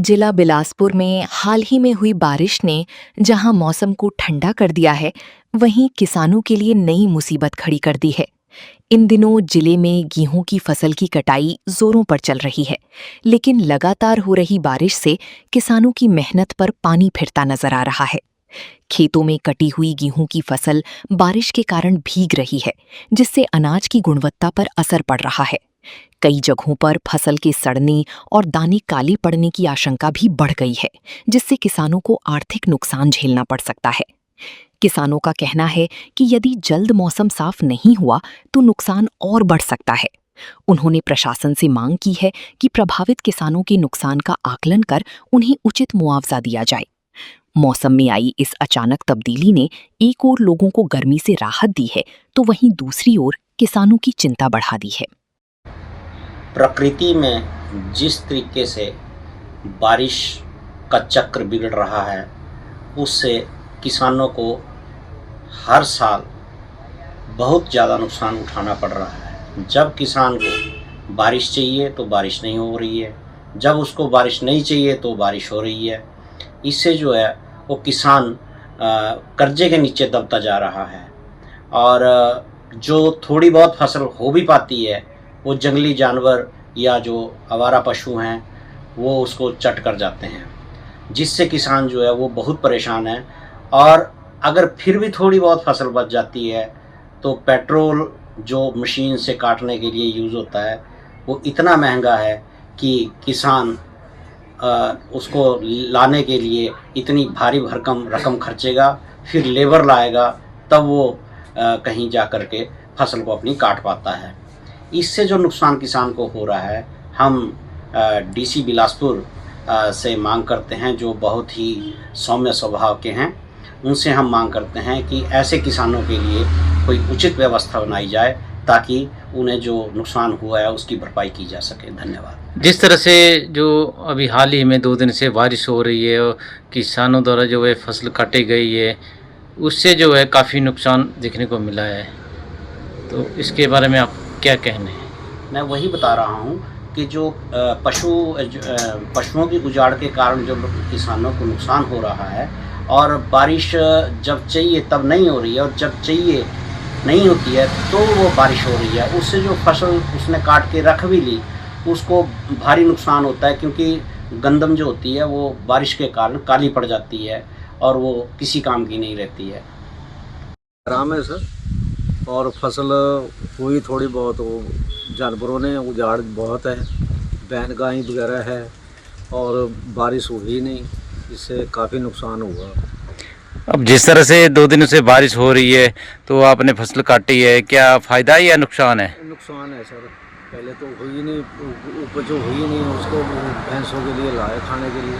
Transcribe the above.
जिला बिलासपुर में हाल ही में हुई बारिश ने जहां मौसम को ठंडा कर दिया है, वहीं किसानों के लिए नई मुसीबत खड़ी कर दी है। इन दिनों जिले में गेहूं की फसल की कटाई जोरों पर चल रही है, लेकिन लगातार हो रही बारिश से किसानों की मेहनत पर पानी फिरता नजर आ रहा है। खेतों में कटी हुई गेहूं की फसल बारिश के कारण भीग रही है, जिससे अनाज की गुणवत्ता पर असर पड़ रहा है। कई जगहों पर फसल के सड़ने और दाने काली पड़ने की आशंका भी बढ़ गई है, जिससे किसानों को आर्थिक नुकसान झेलना पड़ सकता है। किसानों का कहना है कि यदि जल्द मौसम साफ नहीं हुआ तो नुकसान और बढ़ सकता है। उन्होंने प्रशासन से मांग की है कि प्रभावित किसानों के नुकसान का आकलन कर उन्हें उचित मुआवजा दिया जाए। मौसम में आई इस अचानक तब्दीली ने एक ओर लोगों को गर्मी से राहत दी है, तो वहीं दूसरी ओर किसानों की चिंता बढ़ा दी है। प्रकृति में जिस तरीके से बारिश का चक्र बिगड़ रहा है, उससे किसानों को हर साल बहुत ज़्यादा नुकसान उठाना पड़ रहा है। जब किसान को बारिश चाहिए तो बारिश नहीं हो रही है, जब उसको बारिश नहीं चाहिए तो बारिश हो रही है। इससे जो है वो किसान कर्जे के नीचे दबता जा रहा है, और जो थोड़ी बहुत फसल हो भी पाती है वो जंगली जानवर या जो आवारा पशु हैं वो उसको चट कर जाते हैं, जिससे किसान जो है वो बहुत परेशान है। और अगर फिर भी थोड़ी बहुत फसल बच जाती है तो पेट्रोल जो मशीन से काटने के लिए यूज़ होता है वो इतना महंगा है कि किसान उसको लाने के लिए इतनी भारी भरकम रकम खर्चेगा, फिर लेबर लाएगा, तब वो कहीं जा कर के फसल को अपनी काट पाता है। इससे जो नुकसान किसान को हो रहा है, हम डीसी बिलासपुर से मांग करते हैं, जो बहुत ही सौम्य स्वभाव के हैं, उनसे हम मांग करते हैं कि ऐसे किसानों के लिए कोई उचित व्यवस्था बनाई जाए ताकि उन्हें जो नुकसान हुआ है उसकी भरपाई की जा सके। धन्यवाद। जिस तरह से जो अभी हाल ही में 2 दिन से बारिश हो रही है और किसानों द्वारा जो है फसल काटी गई है, उससे जो है काफ़ी नुकसान देखने को मिला है, तो इसके बारे में आप क्या कहना है? मैं वही बता रहा हूँ कि जो पशुओं की उजाड़ के कारण जो किसानों को नुकसान हो रहा है, और बारिश जब चाहिए तब नहीं हो रही है, और जब चाहिए नहीं होती है तो वो बारिश हो रही है, उससे जो फसल उसने काट के रख भी ली उसको भारी नुकसान होता है, क्योंकि गंदम जो होती है वो बारिश के कारण काली पड़ जाती है और वो किसी काम की नहीं रहती है। आराम है सर, और फसल हुई थोड़ी बहुत, वो जानवरों ने उजाड़ बहुत है, बैल गाय वगैरह है, और बारिश हुई नहीं, इससे काफ़ी नुकसान हुआ। अब जिस तरह से 2 दिनों से बारिश हो रही है तो आपने फसल काटी है, क्या फ़ायदा है या नुकसान है? नुकसान है सर, पहले तो हुई नहीं, उपज हुई नहीं, उसको भैंसों के लिए लाए खाने के लिए।